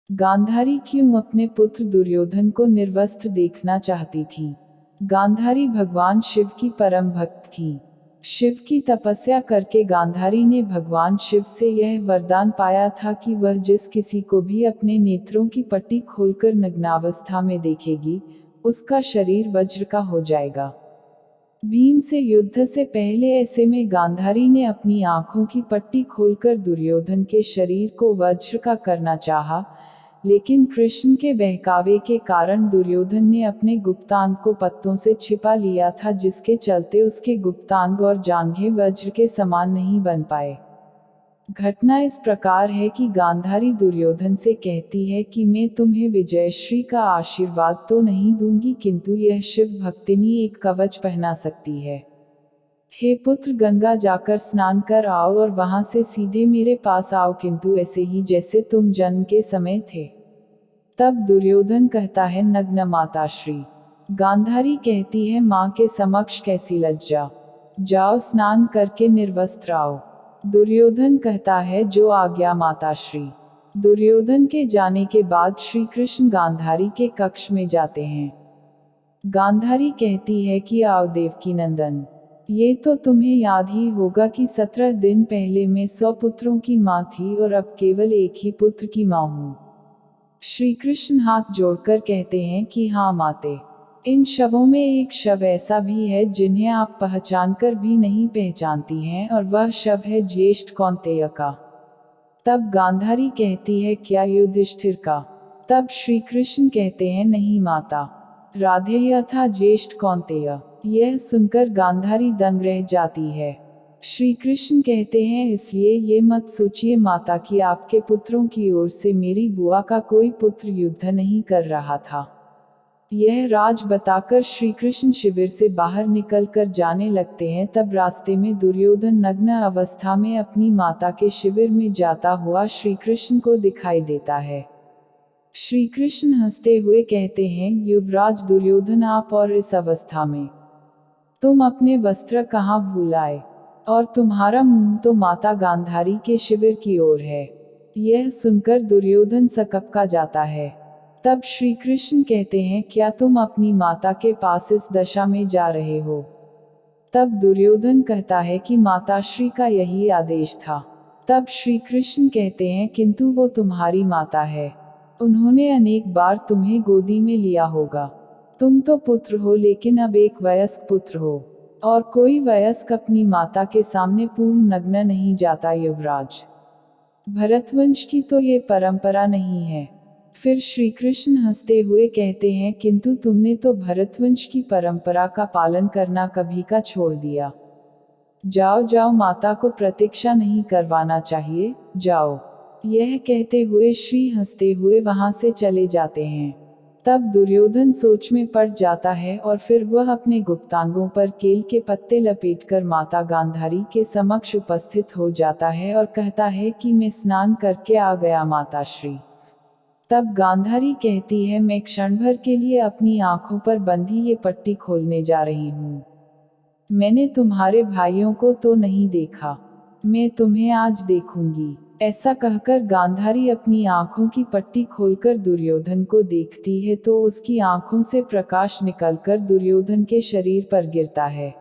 गांधारी क्यों अपने पुत्र दुर्योधन को निर्वस्त्र देखना चाहती थी? गांधारी भगवान शिव की परम भक्त थी। शिव की तपस्या करके गांधारी ने भगवान शिव से यह वरदान पाया था कि वह जिस किसी को भी अपने नेत्रों की पट्टी खोलकर नग्नावस्था में देखेगी, उसका शरीर वज्र का हो जाएगा। भीम से युद्ध से पहले ऐसे में गांधारी ने अपनी आंखों की पट्टी खोलकर दुर्योधन के शरीर को वज्र का करना चाहा, लेकिन कृष्ण के बहकावे के कारण दुर्योधन ने अपने गुप्तांग को पत्तों से छिपा लिया था, जिसके चलते उसके गुप्तांग और जांघें वज्र के समान नहीं बन पाए। घटना इस प्रकार है कि गांधारी दुर्योधन से कहती है कि मैं तुम्हें विजयश्री का आशीर्वाद तो नहीं दूंगी, किंतु यह शिव भक्तिनी एक कवच पहना सकती है। हे पुत्र, गंगा जाकर स्नान कर आओ और वहां से सीधे मेरे पास आओ, किंतु ऐसे ही जैसे तुम जन्म के समय थे। तब दुर्योधन कहता है, नग्न माताश्री। गांधारी कहती है, माँ के समक्ष कैसी लज्जा, जाओ स्नान करके निर्वस्त्र आओ। दुर्योधन कहता है, जो आज्ञा माताश्री। दुर्योधन के जाने के बाद श्री कृष्ण गांधारी के कक्ष में जाते हैं। गांधारी कहती है कि आओ देवकी नंदन, ये तो तुम्हें याद ही होगा कि 17 दिन पहले मैं 100 पुत्रों की माँ थी और अब केवल एक ही पुत्र की माँ हूँ। श्री कृष्ण हाथ जोड़कर कहते हैं कि हाँ माते, इन शवों में एक शव ऐसा भी है जिन्हें आप पहचानकर भी नहीं पहचानती हैं, और वह शव है ज्येष्ठ कौन्तेय का। तब गांधारी कहती है, क्या युधिष्ठिर का? तब श्री कृष्ण कहते हैं, नहीं माता, राधेय था ज्येष्ठ कौन्तेय। यह सुनकर गांधारी दंग रह जाती है। श्री कृष्ण कहते हैं, इसलिए ये मत सोचिए माता कि आपके पुत्रों की ओर से मेरी बुआ का कोई पुत्र युद्ध नहीं कर रहा था। यह राज बताकर श्री कृष्ण शिविर से बाहर निकलकर जाने लगते हैं। तब रास्ते में दुर्योधन नग्न अवस्था में अपनी माता के शिविर में जाता हुआ श्री कृष्ण को दिखाई देता है। श्री कृष्ण हंसते हुए कहते हैं, युवराज दुर्योधन, आप और इस अवस्था में तुम अपने वस्त्र कहाँ भूल आए, और तुम्हारा मुंह तो माता गांधारी के शिविर की ओर है। यह सुनकर दुर्योधन सकपका जाता है। तब श्री कृष्ण कहते हैं, क्या तुम अपनी माता के पास इस दशा में जा रहे हो? तब दुर्योधन कहता है कि माताश्री का यही आदेश था। तब श्री कृष्ण कहते हैं, किंतु वो तुम्हारी माता है, उन्होंने अनेक बार तुम्हें गोदी में लिया होगा। तुम तो पुत्र हो, लेकिन अब एक वयस्क पुत्र हो, और कोई वयस्क अपनी माता के सामने पूर्ण नग्न नहीं जाता युवराज। भरतवंश की तो ये परंपरा नहीं है। फिर श्री कृष्ण हंसते हुए कहते हैं, किंतु तुमने तो भरतवंश की परंपरा का पालन करना कभी का छोड़ दिया। जाओ जाओ, माता को प्रतीक्षा नहीं करवाना चाहिए, जाओ। यह कहते हुए श्री हंसते हुए वहां से चले जाते हैं। तब दुर्योधन सोच में पड़ जाता है और फिर वह अपने गुप्तांगों पर केल के पत्ते लपेटकर माता गांधारी के समक्ष उपस्थित हो जाता है और कहता है कि मैं स्नान करके आ गया माताश्री। तब गांधारी कहती है, मैं क्षण भर के लिए अपनी आंखों पर बंधी ये पट्टी खोलने जा रही हूँ। मैंने तुम्हारे भाइयों को तो नहीं देखा, मैं तुम्हें आज देखूंगी। ऐसा कहकर गांधारी अपनी आंखों की पट्टी खोलकर दुर्योधन को देखती है तो उसकी आंखों से प्रकाश निकलकर दुर्योधन के शरीर पर गिरता है।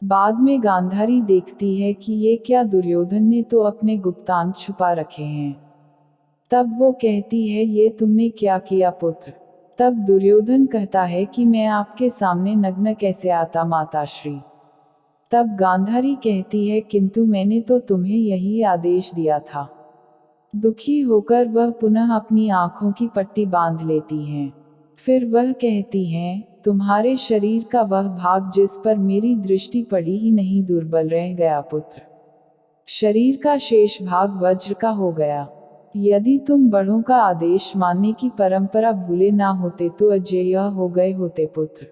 बाद में गांधारी देखती है कि ये क्या, दुर्योधन ने तो अपने गुप्तांग छुपा रखे हैं। तब वो कहती है, ये तुमने क्या किया पुत्र? तब दुर्योधन कहता है कि मैं आपके सामने नग्न कैसे आता माताश्री। तब गांधारी कहती है, किंतु मैंने तो तुम्हें यही आदेश दिया था। दुखी होकर वह पुनः अपनी आंखों की पट्टी बांध लेती हैं। फिर वह कहती हैं, तुम्हारे शरीर का वह भाग जिस पर मेरी दृष्टि पड़ी ही नहीं दुर्बल रह गया पुत्र। शरीर का शेष भाग वज्र का हो गया। यदि तुम बड़ों का आदेश मानने की परंपरा भूले ना होते तो अजेय हो गए होते पुत्र।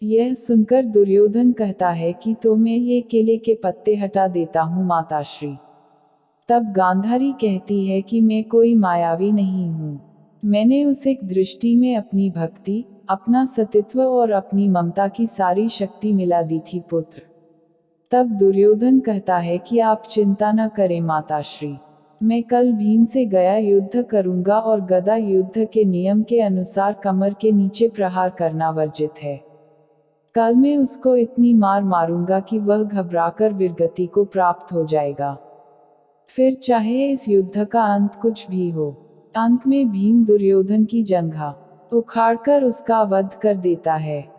यह सुनकर दुर्योधन कहता है कि तो मैं ये केले के पत्ते हटा देता हूँ माताश्री। तब गांधारी कहती है कि मैं कोई मायावी नहीं हूँ, मैंने उस एक दृष्टि में अपनी भक्ति, अपना सतीत्व और अपनी ममता की सारी शक्ति मिला दी थी पुत्र। तब दुर्योधन कहता है कि आप चिंता न करें माताश्री, मैं कल भीम से गया युद्ध करूंगा और गदा युद्ध के नियम के अनुसार कमर के नीचे प्रहार करना वर्जित है। कल मैं उसको इतनी मार मारूंगा कि वह घबराकर वीरगति को प्राप्त हो जाएगा। फिर चाहे इस युद्ध का अंत कुछ भी हो। अंत में भीम दुर्योधन की जंघा उखाड़कर उसका वध कर देता है।